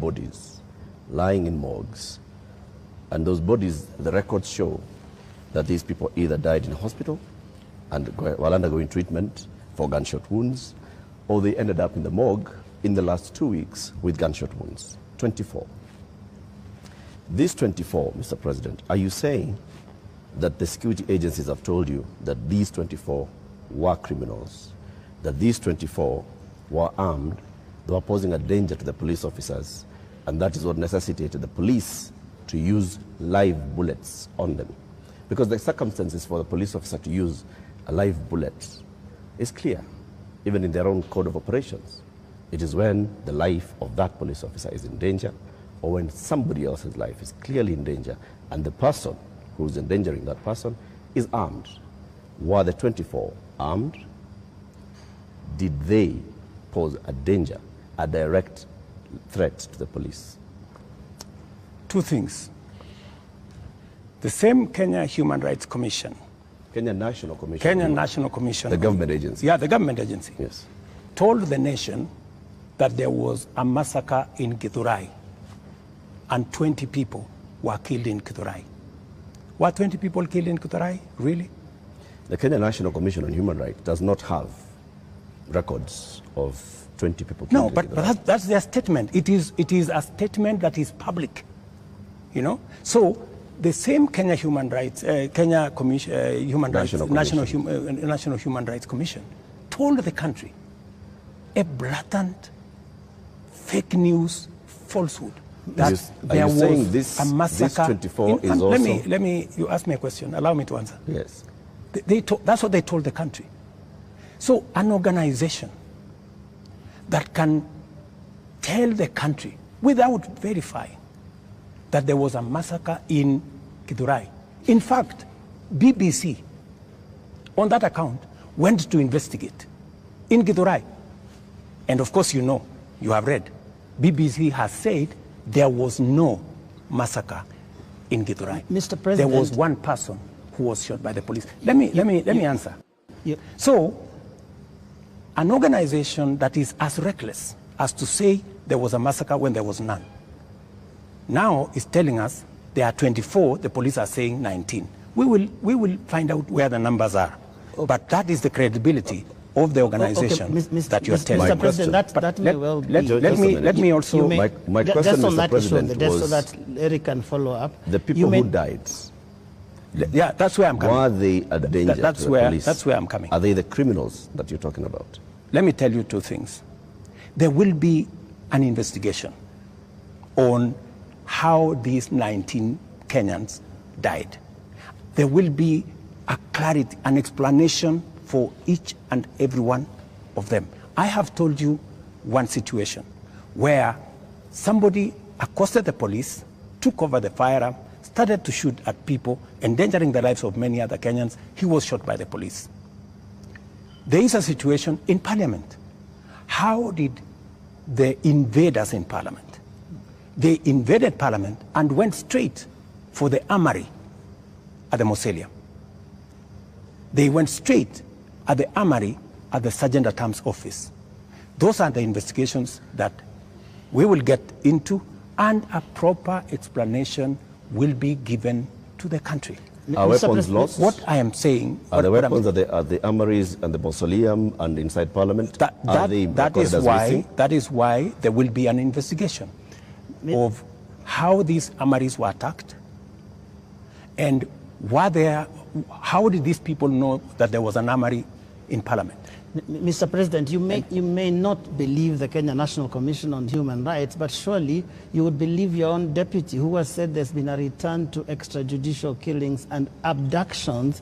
bodies lying in morgues. And those bodies, the records show that these people either died in hospital and while undergoing treatment for gunshot wounds, or they ended up in the morgue in the last 2 weeks with gunshot wounds. 24. These 24, Mr. President, are you saying that the security agencies have told you that these 24 were criminals, that these 24 were armed, they were posing a danger to the police officers, and that is what necessitated the police to use live bullets on them? Because the circumstances for the police officer to use a live bullet is clear, even in their own code of operations. It is when the life of that police officer is in danger, or when somebody else's life is clearly in danger, and the person who is endangering that person is armed. Were the 24 armed? Did they pose a danger, a direct threat to the police? Two things. The same Kenya Human Rights Commission. Kenya National Commission. Kenya National Commission. The government agency. Yeah, the government agency. Yes. Told the nation that there was a massacre in Githurai and 20 people were killed in Githurai. Were 20 people killed in Githurai? Really? The Kenya National Commission on Human Rights does not have records of 20 people killed. No, but that's their statement. It is a statement that is public, you know. So the same Kenya Human Rights, Kenya Commission, Human Rights, National Human Rights Commission, told the country a blatant fake news falsehood that there was a massacre. This 24 is also... Let me. You ask me a question. Allow me to answer. Yes. That's what they told the country. So an organization that can tell the country without verifying that there was a massacre in Githurai. In fact, BBC, on that account, went to investigate in Githurai. And of course, you know, you have read, BBC has said there was no massacre in Githurai. Mr. President, there was one person who was shot by the police. Let me answer. Yep. So, an organization that is as reckless as to say there was a massacre when there was none, now is telling us there are 24, the police are saying 19. We will find out where the numbers are. But that is the credibility of the organization that you're telling. Mr. President, that may well be. Let me also... My question, Mr. President, just so that Eric can follow up. The people who died... Yeah, that's where I'm coming. Were they a danger to the police? That's where I'm coming. Are they the criminals that you're talking about? Let me tell you two things. There will be an investigation on how these 19 Kenyans died. There will be a clarity, an explanation for each and every one of them. I have told you one situation where somebody accosted the police, took over the firearm, started to shoot at people, endangering the lives of many other Kenyans. He was shot by the police. There is a situation in Parliament. How did the invaders in Parliament? They invaded Parliament and went straight for the armory at the Mausoleum. They went straight at the armory at the Sergeant at Arms office. Those are the investigations that we will get into, and a proper explanation will be given to the country. Are weapons lost? What I am saying... Are the weapons at the armories and the Mausoleum and inside Parliament? That is why there will be an investigation of how these armories were attacked, and how did these people know that there was an armory in Parliament? Mr. President, you may not believe the Kenya National Commission on Human Rights, but surely you would believe your own deputy, who has said there's been a return to extrajudicial killings and abductions